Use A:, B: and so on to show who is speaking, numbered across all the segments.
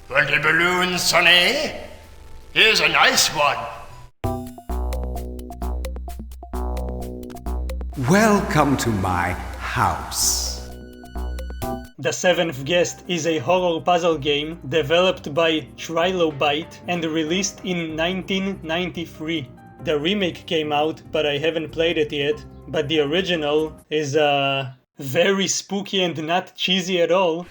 A: 20 balloons, Sonny? Here's a nice one.
B: Welcome to my house.
C: The Seventh Guest is a horror puzzle game developed by Trilobite and released in 1993. The remake came out, but I haven't played it yet. But the original is very spooky and not cheesy at all.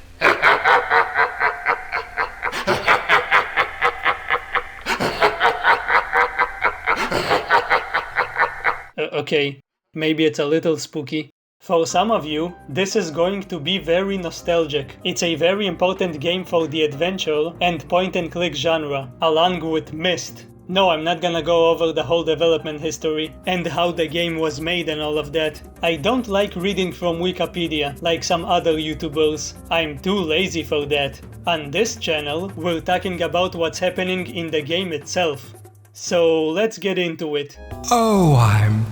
C: Okay, maybe it's a little spooky. For some of you, this is going to be very nostalgic. It's a very important game for the adventure and point-and-click genre, along with Myst. No, I'm not gonna go over the whole development history and how the game was made and all of that. I don't like reading from Wikipedia like some other YouTubers. I'm too lazy for that. On this channel, we're talking about what's happening in the game itself. So let's get into it.
B: Oh, I'm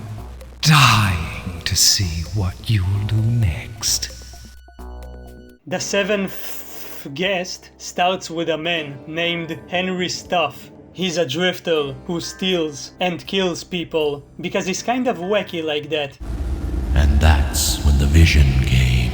B: dying to see what you'll do next.
C: The Seventh Guest starts with a man named Henry Stuff. He's a drifter who steals and kills people because he's kind of wacky like that.
D: And that's when the vision came.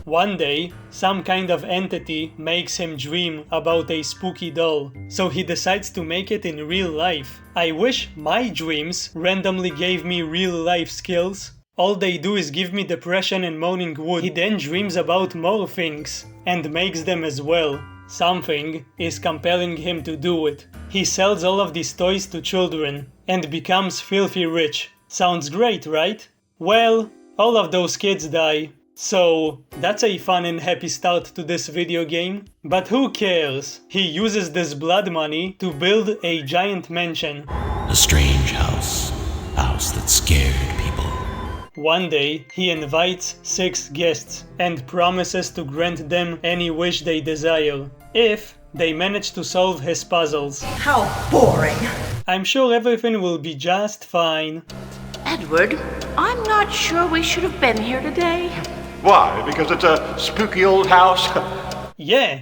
C: One day, some kind of entity makes him dream about a spooky doll, so he decides to make it in real life. I wish my dreams randomly gave me real life skills. All they do is give me depression and moaning wood. He then dreams about more things and makes them as well. Something is compelling him to do it. He sells all of these toys to children and becomes filthy rich. Sounds great, right? Well, all of those kids die. So, that's a fun and happy start to this video game. But who cares? He uses this blood money to build a giant mansion.
D: A strange house. A house that scared people.
C: One day, he invites 6 guests and promises to grant them any wish they desire, if they manage to solve his puzzles.
E: How boring!
C: I'm sure everything will be just fine.
F: Edward, I'm not sure we should have been here today.
A: Why? Because it's a spooky old house?
C: Yeah.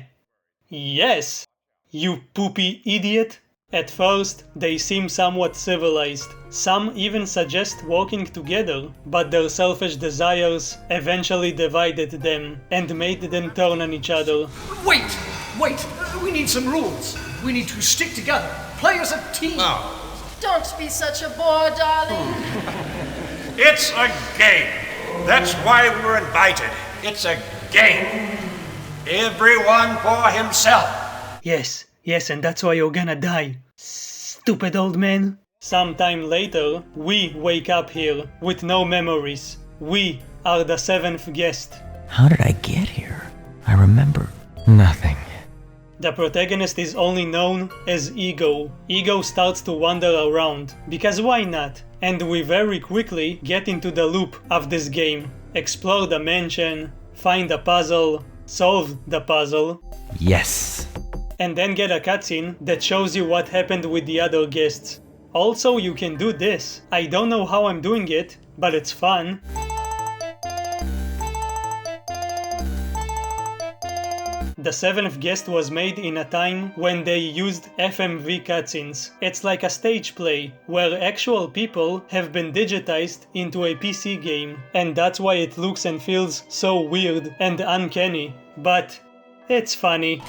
C: Yes. You poopy idiot. At first, they seem somewhat civilized. Some even suggest working together, but their selfish desires eventually divided them and made them turn on each other.
G: Wait! We need some rules. We need to stick together, play as a team.
E: Don't be such a bore, darling.
A: It's a game. That's why we were invited. It's a game. Everyone for himself.
C: Yes, and that's why you're gonna die. Stupid old man. Sometime later, we wake up here with no memories. We are the Seventh Guest.
D: How did I get here? I remember nothing.
C: The protagonist is only known as Ego. Ego starts to wander around, because why not? And we very quickly get into the loop of this game. Explore the mansion, find a puzzle, solve the puzzle.
D: Yes.
C: And then get a cutscene that shows you what happened with the other guests. Also, you can do this. I don't know how I'm doing it, but it's fun. The Seventh Guest was made in a time when they used FMV cutscenes. It's like a stage play, where actual people have been digitized into a PC game, and that's why it looks and feels so weird and uncanny. But it's funny.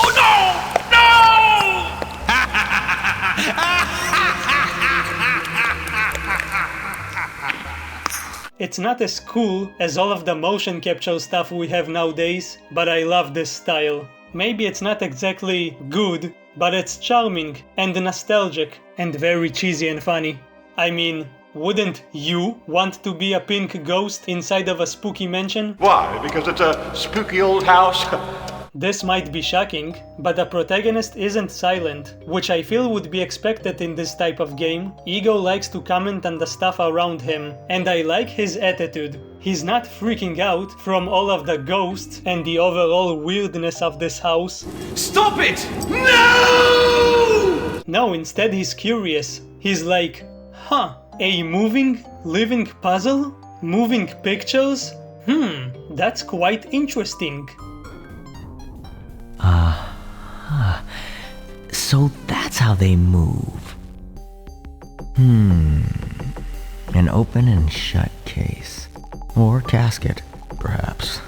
G: Oh no!
C: It's not as cool as all of the motion capture stuff we have nowadays, but I love this style. Maybe it's not exactly good, but it's charming and nostalgic and very cheesy and funny. I mean, wouldn't you want to be a pink ghost inside of a spooky mansion?
A: Why? Because it's a spooky old house?
C: This might be shocking, but the protagonist isn't silent, which I feel would be expected in this type of game. Ego likes to comment on the stuff around him, and I like his attitude. He's not freaking out from all of the ghosts and the overall weirdness of this house.
G: Stop it! No!
C: No, instead he's curious. He's like, huh, a moving, living puzzle? Moving pictures? That's quite interesting.
H: So that's how they move. An open and shut case. Or casket, perhaps.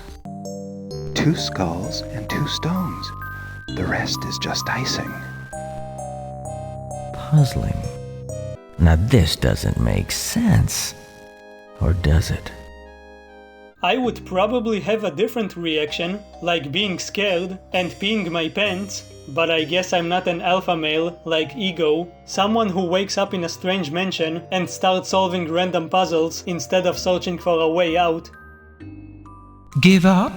B: 2 skulls and 2 stones. The rest is just icing.
H: Puzzling. Now this doesn't make sense. Or does it?
C: I would probably have a different reaction, like being scared and peeing my pants, but I guess I'm not an alpha male like Ego, someone who wakes up in a strange mansion and starts solving random puzzles instead of searching for a way out.
B: Give up?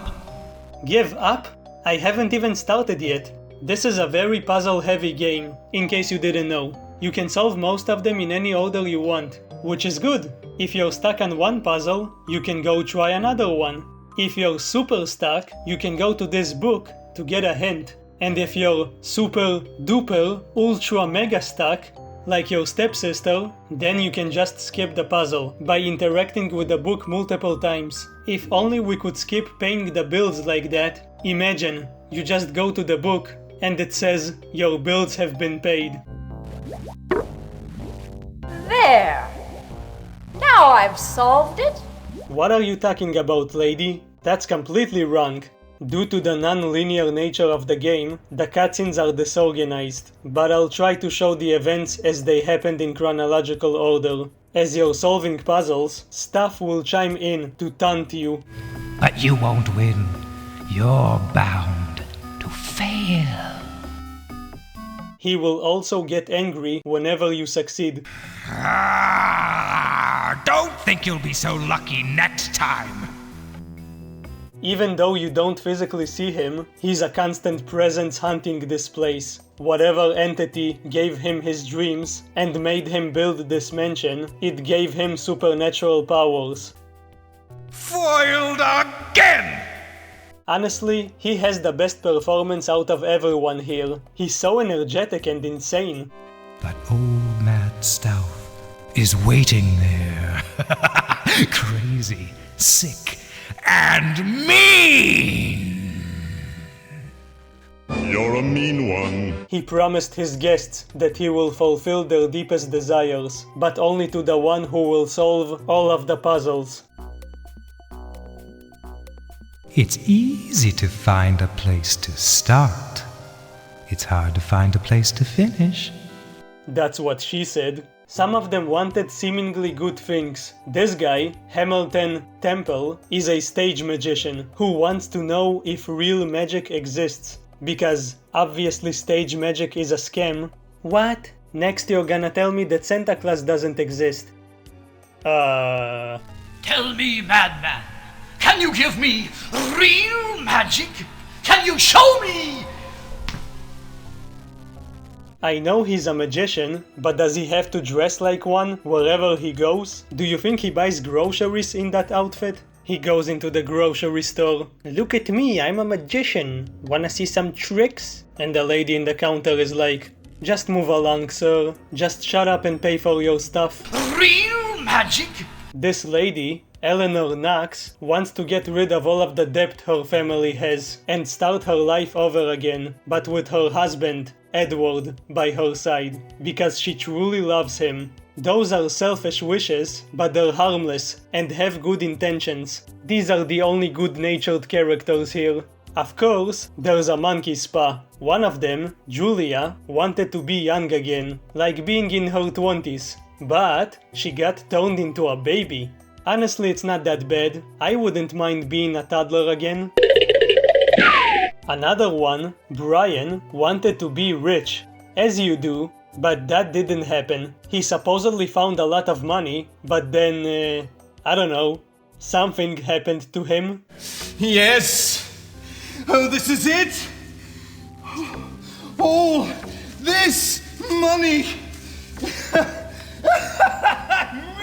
C: Give up? I haven't even started yet. This is a very puzzle-heavy game, in case you didn't know. You can solve most of them in any order you want, which is good. If you're stuck on one puzzle, you can go try another one. If you're super stuck, you can go to this book to get a hint. And if you're super duper ultra mega stuck, like your stepsister, then you can just skip the puzzle by interacting with the book multiple times. If only we could skip paying the bills like that. Imagine, you just go to the book and it says your bills have been paid.
E: There! Now I've solved it.
C: What are you talking about, lady? That's completely wrong. Due to the non-linear nature of the game, the cutscenes are disorganized, but I'll try to show the events as they happened in chronological order. As you're solving puzzles, stuff will chime in to taunt you.
B: But you won't win. You're bound to fail.
C: He will also get angry whenever you succeed.
B: Don't think you'll be so lucky next time.
C: Even though you don't physically see him, he's a constant presence haunting this place. Whatever entity gave him his dreams and made him build this mansion, it gave him supernatural powers.
B: Foiled again!
C: Honestly, he has the best performance out of everyone here. He's so energetic and insane.
B: But old Mad Stouff is waiting there. Crazy, sick, and mean!
I: You're a mean one.
C: He promised his guests that he will fulfill their deepest desires, but only to the one who will solve all of the puzzles.
B: It's easy to find a place to start. It's hard to find a place to finish.
C: That's what she said. Some of them wanted seemingly good things. This guy, Hamilton Temple, is a stage magician who wants to know if real magic exists. Because obviously stage magic is a scam. What? Next you're gonna tell me that Santa Claus doesn't exist.
G: Tell me, madman, can you give me real magic? Can you show me?
C: I know he's a magician, but does he have to dress like one wherever he goes? Do you think he buys groceries in that outfit? He goes into the grocery store. Look at me, I'm a magician. Wanna see some tricks? And the lady in the counter is like, just move along, sir. Just shut up and pay for your stuff.
G: Real magic?
C: This lady, Eleanor Knox, wants to get rid of all of the debt her family has and start her life over again, but with her husband, Edward, by her side, because she truly loves him. Those are selfish wishes, but they're harmless and have good intentions. These are the only good-natured characters here. Of course, there's a monkey spa. One of them, Julia, wanted to be young again, like being in her 20s, but she got turned into a baby. Honestly, it's not that bad. I wouldn't mind being a toddler again. Another one, Brian, wanted to be rich, as you do, but that didn't happen. He supposedly found a lot of money, but then, I don't know, something happened to him.
J: Yes! Oh, this is it! All this money!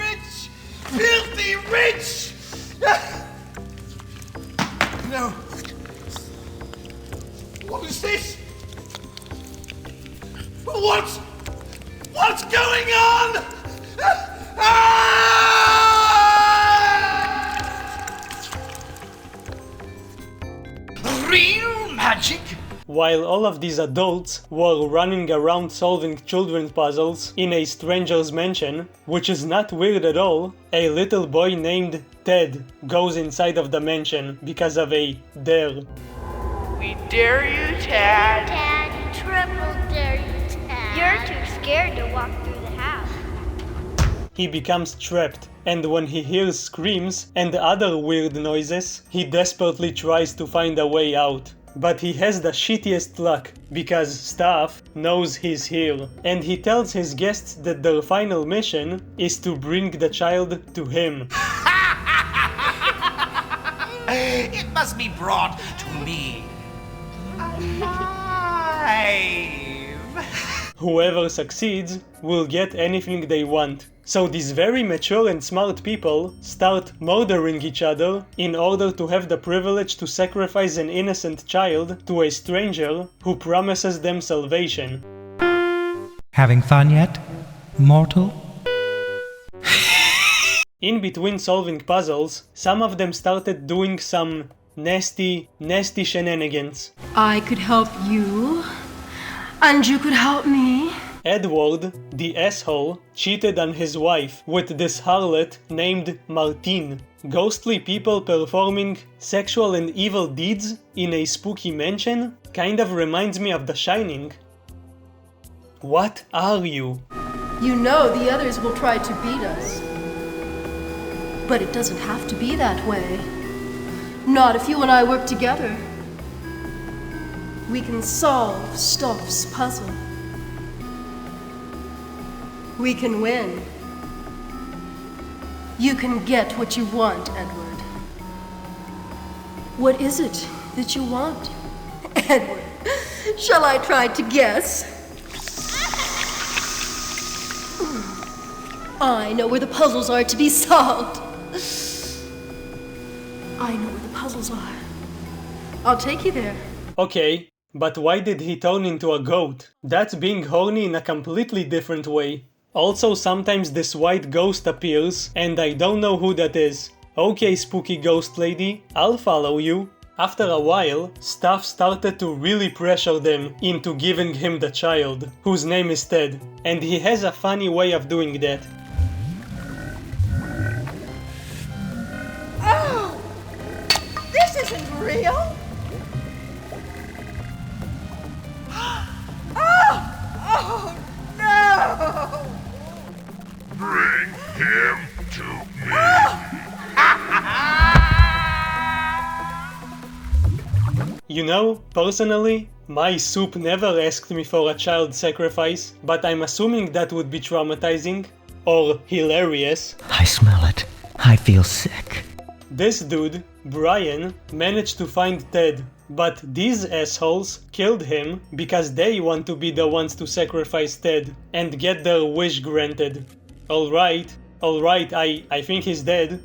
J: Rich! Filthy rich! No. What is this? What's going on?
G: real magic?
C: While all of these adults were running around solving children's puzzles in a stranger's mansion, which is not weird at all, a little boy named Ted goes inside of the mansion because of a dare.
K: We dare you, Tad.
L: Tad, triple dare you, Tad. You're too scared to walk through the house.
C: He becomes trapped, and when he hears screams and other weird noises, he desperately tries to find a way out. But he has the shittiest luck, because Staff knows he's here, and he tells his guests that their final mission is to bring the child to him.
G: It must be brought to me. Alive.
C: Whoever succeeds will get anything they want. So these very mature and smart people start murdering each other in order to have the privilege to sacrifice an innocent child to a stranger who promises them salvation.
B: Having fun yet, mortal?
C: In between solving puzzles, some of them started doing some nasty shenanigans.
M: I could help you, and you could help me.
C: Edward, the asshole, cheated on his wife with this harlot named Martine. Ghostly people performing sexual and evil deeds in a spooky mansion kind of reminds me of The Shining. What are you?
M: You know the others will try to beat us. But it doesn't have to be that way. Not if you and I work together. We can solve Stoff's puzzle. We can win. You can get what you want, Edward. What is it that you want? Edward, shall I try to guess? I know where the puzzles are to be solved. I know where the puzzles are. I'll take you there.
C: Okay, but why did he turn into a goat? That's being horny in a completely different way. Also, sometimes this white ghost appears, and I don't know who that is. Okay, spooky ghost lady, I'll follow you. After a while, Staff started to really pressure them into giving him the child, whose name is Ted, and he has a funny way of doing that.
K: Oh! This isn't real! Oh! No!
I: Bring him to me.
C: You know, personally, my soup never asked me for a child sacrifice, but I'm assuming that would be traumatizing. Or hilarious.
H: I smell it. I feel sick.
C: This dude, Brian, managed to find Ted, but these assholes killed him because they want to be the ones to sacrifice Ted and get their wish granted. Alright, I think he's dead.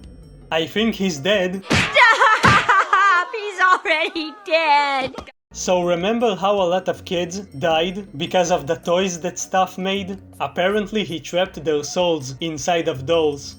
C: I think he's dead.
L: Stop! He's already dead!
C: So remember how a lot of kids died because of the toys that Staff made? Apparently he trapped their souls inside of dolls.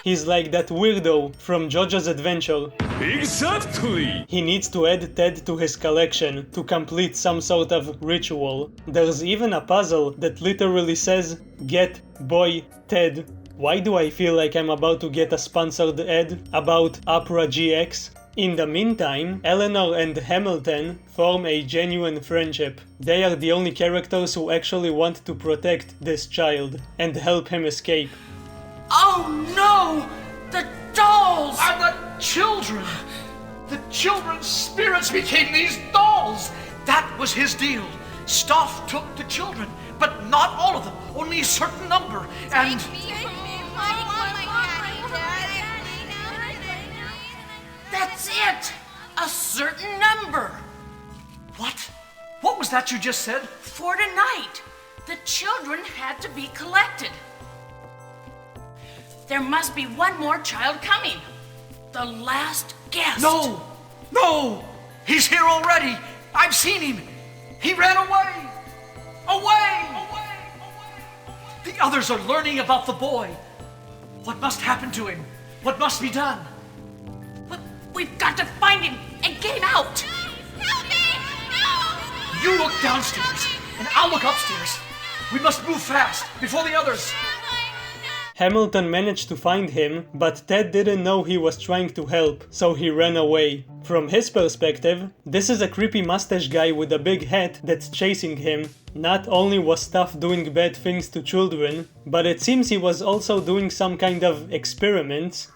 C: He's like that weirdo from JoJo's Adventure.
J: Exactly!
C: He needs to add Ted to his collection to complete some sort of ritual. There's even a puzzle that literally says, "Get boy Ted." Why do I feel like I'm about to get a sponsored ad about Opera GX? In the meantime, Eleanor and Hamilton form a genuine friendship. They are the only characters who actually want to protect this child and help him escape.
G: Oh no! The dolls! And the children! The children's spirits became these dolls! That was his deal. Stoff took the children, but not all of them, only a certain number, and... That's it! A certain number! What? What was that you just said?
F: For tonight, the children had to be collected. There must be one more child coming. The last guest.
G: No! No! He's here already! I've seen him! He ran away! Away! The others are learning about the boy. What must happen to him? What must be done?
F: We've got to find him and get him out.
L: Help me! No!
G: You look downstairs, and I'll look upstairs. We must move fast, before the others.
C: Hamilton managed to find him, but Ted didn't know he was trying to help, so he ran away. From his perspective, this is a creepy mustache guy with a big hat that's chasing him. Not only was Stuff doing bad things to children, but it seems he was also doing some kind of experiments.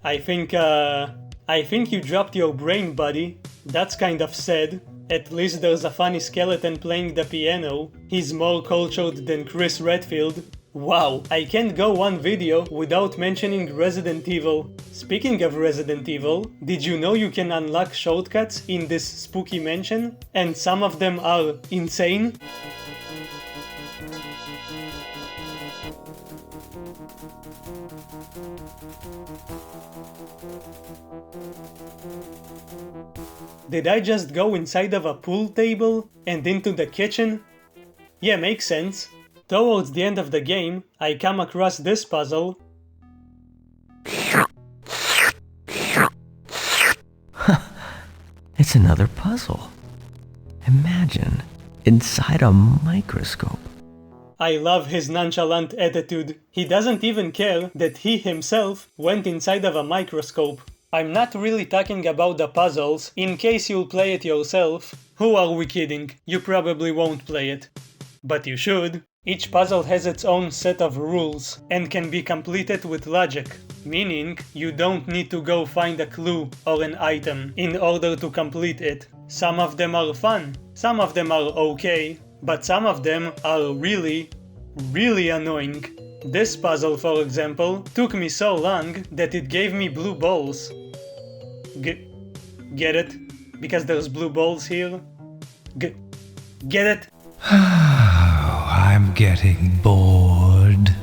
C: I think you dropped your brain, buddy. That's kind of sad. At least there's a funny skeleton playing the piano. He's more cultured than Chris Redfield. Wow, I can't go one video without mentioning Resident Evil. Speaking of Resident Evil, did you know you can unlock shortcuts in this spooky mansion? And some of them are insane? Did I just go inside of a pool table and into the kitchen? Yeah, makes sense. Towards the end of the game, I come across this puzzle.
H: It's another puzzle. Imagine, inside a microscope.
C: I love his nonchalant attitude. He doesn't even care that he himself went inside of a microscope. I'm not really talking about the puzzles, in case you'll play it yourself. Who are we kidding? You probably won't play it. But you should. Each puzzle has its own set of rules, and can be completed with logic. Meaning, you don't need to go find a clue or an item in order to complete it. Some of them are fun, some of them are okay, but some of them are really, really annoying. This puzzle, for example, took me so long that it gave me blue balls. Get it? Because there's blue balls here? Get it?
B: I'm getting bored.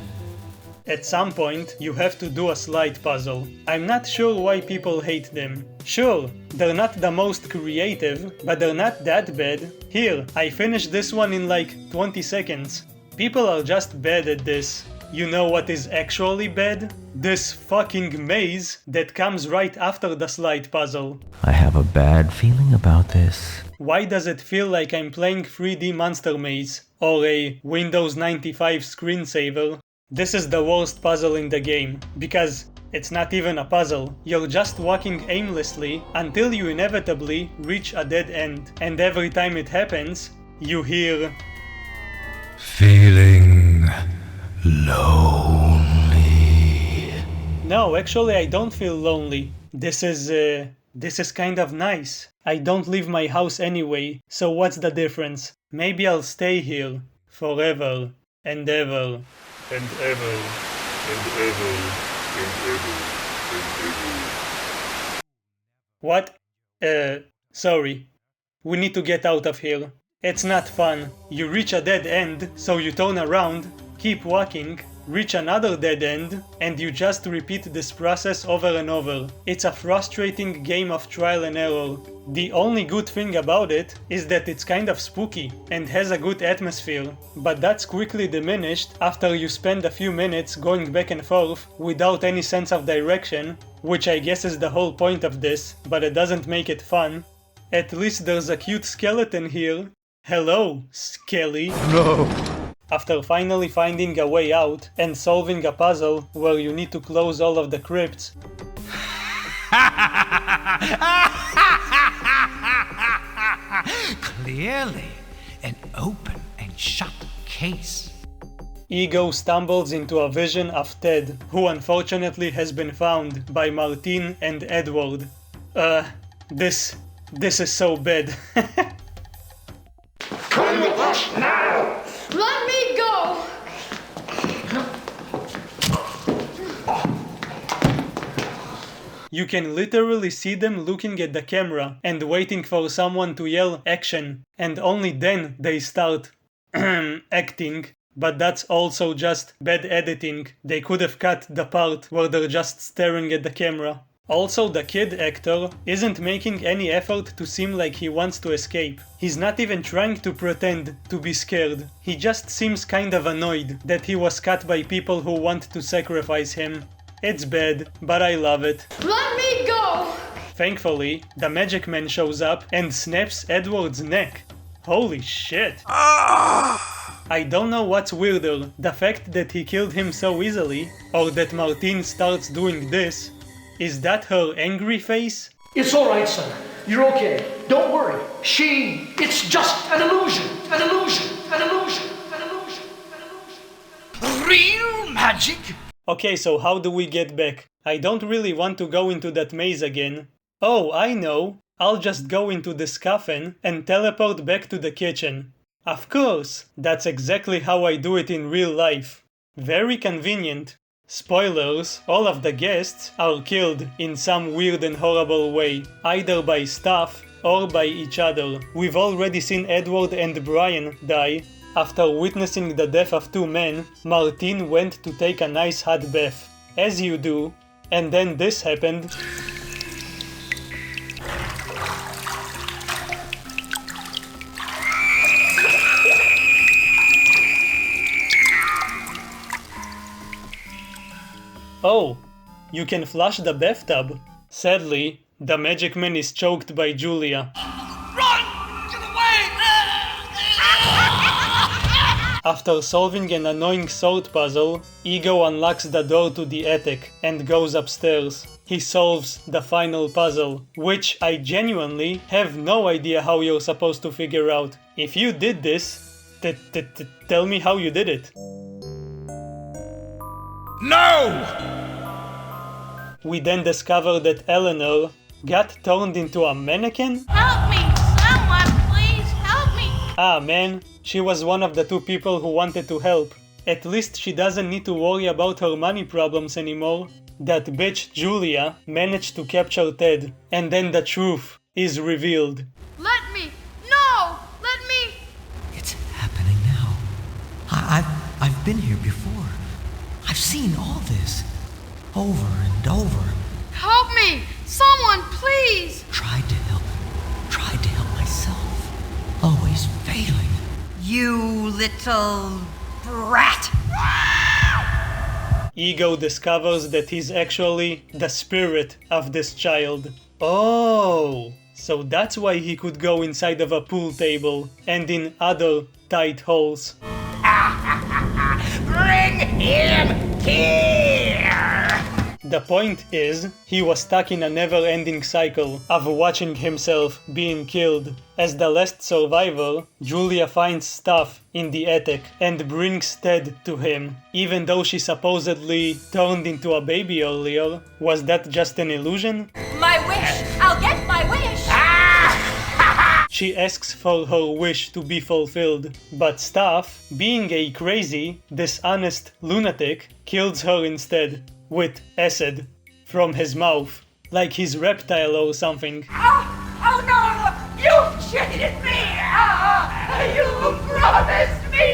C: At some point, you have to do a slide puzzle. I'm not sure why people hate them. Sure, they're not the most creative, but they're not that bad. Here, I finished this one in like 20 seconds. People are just bad at this. You know what is actually bad? This fucking maze that comes right after the slide puzzle.
H: I have a bad feeling about this.
C: Why does it feel like I'm playing 3D Monster Maze or a Windows 95 screensaver? This is the worst puzzle in the game, because it's not even a puzzle. You're just walking aimlessly until you inevitably reach a dead end, and every time it happens, you hear...
B: Feeling lonely.
C: No, actually I don't feel lonely. This is kind of nice. I don't leave my house anyway, so what's the difference? Maybe I'll stay here forever and ever and ever and ever and ever and ever. What? Sorry. We need to get out of here. It's not fun. You reach a dead end, so you turn around, keep walking, reach another dead end, and you just repeat this process over and over. It's a frustrating game of trial and error. The only good thing about it is that it's kind of spooky and has a good atmosphere, but that's quickly diminished after you spend a few minutes going back and forth without any sense of direction, which I guess is the whole point of this, but it doesn't make it fun. At least there's a cute skeleton here. Hello, Skelly.
J: No.
C: After finally finding a way out and solving a puzzle where you need to close all of the crypts,
B: Clearly, an open and shut case.
C: Ego stumbles into a vision of Ted, who unfortunately has been found by Martine and Edward. This is so bad.
I: Come with us now!
L: Let me go!
C: You can literally see them looking at the camera and waiting for someone to yell action, and only then they start acting. But that's also just bad editing. They could have cut the part where they're just staring at the camera. Also, the kid actor isn't making any effort to seem like he wants to escape. He's not even trying to pretend to be scared. He just seems kind of annoyed that he was cut by people who want to sacrifice him. It's bad, but I love it.
K: Let me go!
C: Thankfully, the Magic Man shows up and snaps Edward's neck. Holy shit. I don't know what's weirder, the fact that he killed him so easily, or that Martine starts doing this. Is that her angry face?
G: It's alright, son. You're okay. Don't worry. It's just an illusion. An illusion. An illusion. An illusion. An illusion. Real magic?
C: Okay, so how do we get back? I don't really want to go into that maze again. Oh, I know. I'll just go into this coffin and teleport back to the kitchen. Of course, that's exactly how I do it in real life. Very convenient. Spoilers, all of the guests are killed in some weird and horrible way, either by stuff or by each other. We've already seen Edward and Brian die. After witnessing the death of two men, Martine went to take a nice hot bath, as you do, and then this happened. Oh, you can flush the bathtub. Sadly, the Magic Man is choked by Julia.
G: Run! Get away!
C: After solving an annoying sword puzzle, Ego unlocks the door to the attic and goes upstairs. He solves the final puzzle, which I genuinely have no idea how you're supposed to figure out. If you did this, tell me how you did it.
A: No!
C: We then discover that Eleanor got turned into a mannequin?
F: Help me! Someone, please help me!
C: Ah man, she was one of the two people who wanted to help. At least she doesn't need to worry about her money problems anymore. That bitch Julia managed to capture Ted, and then the truth is revealed.
K: Let me! No! Let me!
H: It's happening now. I've been here before. I've seen all this. Over and over.
K: Help me! Someone, please!
H: Tried to help myself. Always failing.
N: You little brat!
C: Ego discovers that he's actually the spirit of this child. Oh, so that's why he could go inside of a pool table and in other tight holes.
I: Bring him here!
C: The point is, he was stuck in a never-ending cycle of watching himself being killed. As the last survivor, Julia finds stuff in the attic and brings Ted to him. Even though she supposedly turned into a baby earlier, was that just an illusion?
E: My wish! I'll get my wish!
C: She asks for her wish to be fulfilled, but Staff, being a crazy, dishonest lunatic, kills her instead. With acid from his mouth, like he's reptile or something.
I: Oh no! You cheated me! You promised me!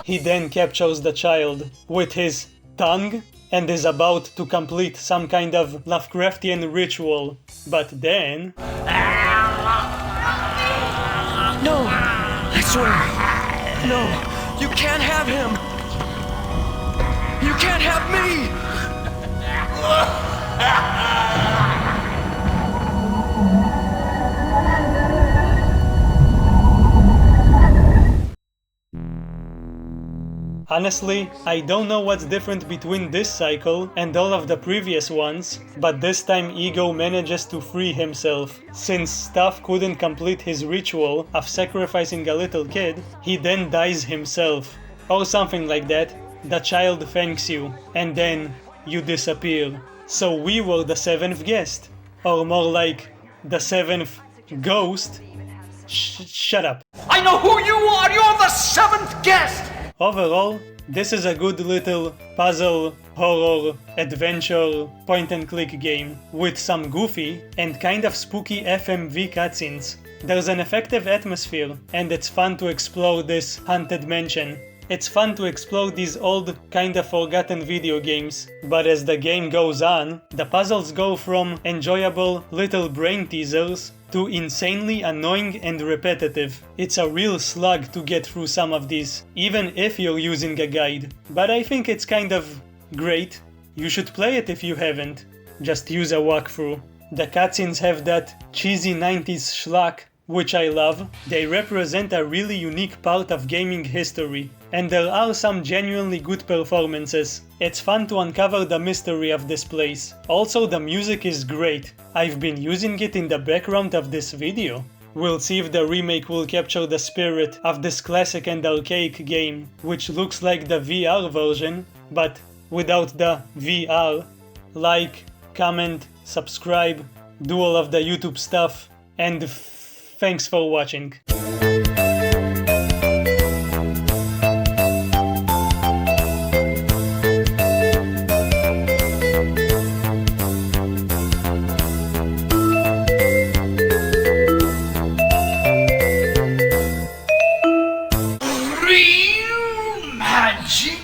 C: He then captures the child with his tongue and is about to complete some kind of Lovecraftian ritual. But then...
J: No! I swear! No! You can't have him! You can't have me!
C: Honestly, I don't know what's different between this cycle and all of the previous ones, but this time Ego manages to free himself. Since Staff couldn't complete his ritual of sacrificing a little kid, he then dies himself. Or something like that. The child thanks you, and then you disappear. So we were the seventh guest. Or more like, the seventh ghost. Shut up.
G: I know who you are! You're the seventh guest!
C: Overall, this is a good little puzzle, horror, adventure, point-and-click game with some goofy and kind of spooky FMV cutscenes. There's an effective atmosphere, and it's fun to explore this haunted mansion. It's fun to explore these old, kinda forgotten video games, but as the game goes on, the puzzles go from enjoyable little brain teasers to insanely annoying and repetitive. It's a real slug to get through some of these, even if you're using a guide. But I think it's kind of great. You should play it if you haven't. Just use a walkthrough. The cutscenes have that cheesy 90s schlock, which I love. They represent a really unique part of gaming history, and there are some genuinely good performances. It's fun to uncover the mystery of this place. Also, the music is great. I've been using it in the background of this video. We'll see if the remake will capture the spirit of this classic and archaic game, which looks like the VR version, but without the VR. Like, comment, subscribe, do all of the YouTube stuff, and thanks for watching.
G: Real magic.